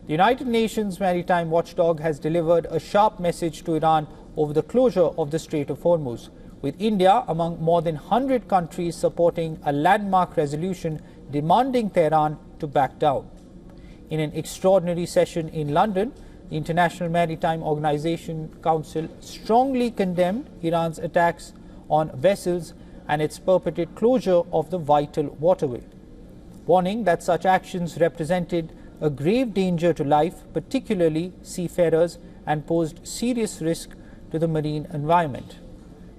The United Nations Maritime Watchdog has delivered a sharp message to Iran over the closure of the Strait of Hormuz, with India among more than 100 countries supporting a landmark resolution demanding Tehran to back down. In an extraordinary session in London, the International Maritime Organization Council strongly condemned Iran's attacks on vessels and its purported closure of the vital waterway, warning that such actions represented a grave danger to life, particularly seafarers, and posed serious risk to the marine environment.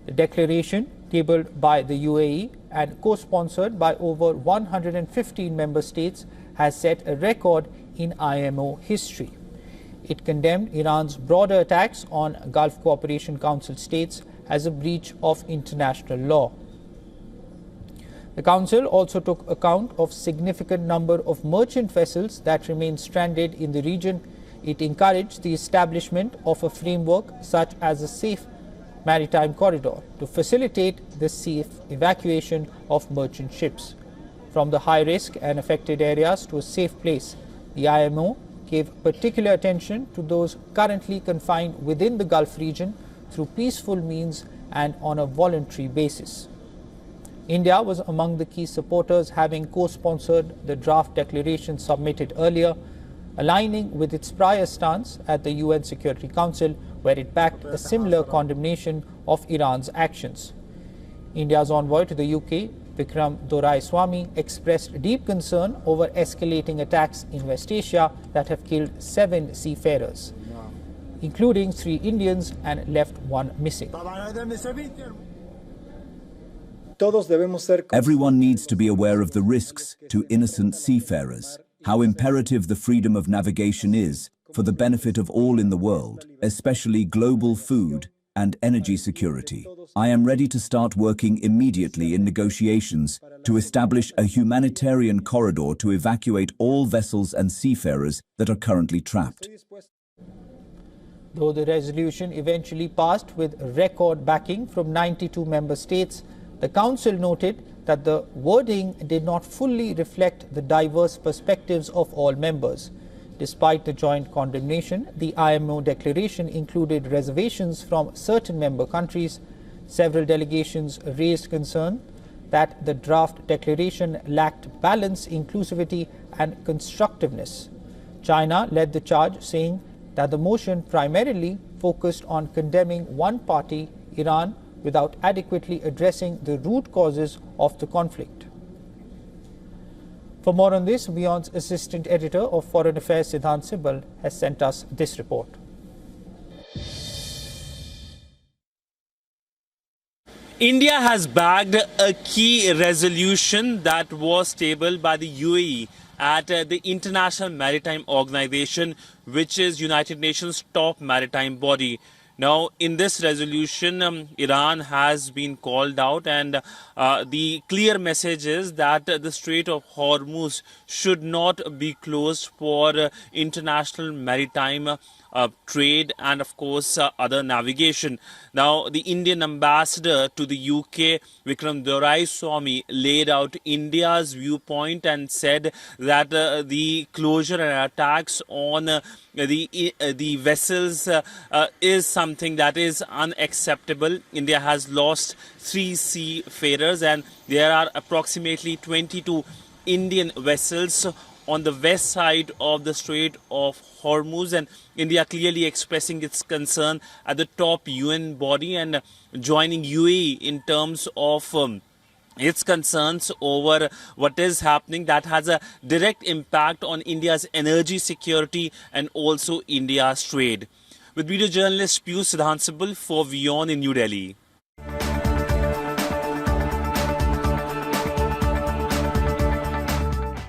The declaration, tabled by the UAE and co-sponsored by over 115 member states, has set a record in IMO history. It condemned Iran's broader attacks on Gulf Cooperation Council states as a breach of international law. The Council also took account of significant number of merchant vessels that remain stranded in the region. It encouraged the establishment of a framework such as a safe maritime corridor to facilitate the safe evacuation of merchant ships from the high-risk and affected areas to a safe place. The IMO gave particular attention to those currently confined within the Gulf region through peaceful means and on a voluntary basis. India was among the key supporters, having co-sponsored the draft declaration submitted earlier, aligning with its prior stance at the UN Security Council, where it backed a similar condemnation of Iran's actions. India's envoy to the UK, Vikram Doraiswamy, expressed deep concern over escalating attacks in West Asia that have killed 7 seafarers, including 3 Indians, and left 1 missing. Everyone needs to be aware of the risks to innocent seafarers, how imperative the freedom of navigation is for the benefit of all in the world, especially global food and energy security. I am ready to start working immediately in negotiations to establish a humanitarian corridor to evacuate all vessels and seafarers that are currently trapped. Though the resolution eventually passed with record backing from 92 member states, the Council noted that the wording did not fully reflect the diverse perspectives of all members. Despite the joint condemnation, the IMO declaration included reservations from certain member countries. Several delegations raised concern that the draft declaration lacked balance, inclusivity, and constructiveness. China led the charge, saying that the motion primarily focused on condemning one party, Iran, without adequately addressing the root causes of the conflict. For more on this, WION's Assistant Editor of Foreign Affairs, Siddhant Sibal, has sent us this report. India has backed a key resolution that was tabled by the UAE at the International Maritime Organization, which is United Nations' top maritime body. Now, in this resolution, Iran has been called out, and the clear message is that the Strait of Hormuz should not be closed for international maritime trade and, of course, other navigation. Now, the Indian ambassador to the UK, Vikram Doraiswamy, laid out India's viewpoint and said that the closure and attacks on the vessels is something that is unacceptable. India has lost 3 seafarers, and there are approximately 22 Indian vessels on the west side of the Strait of Hormuz, and India clearly expressing its concern at the top UN body and joining UAE in terms of its concerns over what is happening that has a direct impact on India's energy security and also India's trade. With video journalist Siddhant Sibal for WION in New Delhi.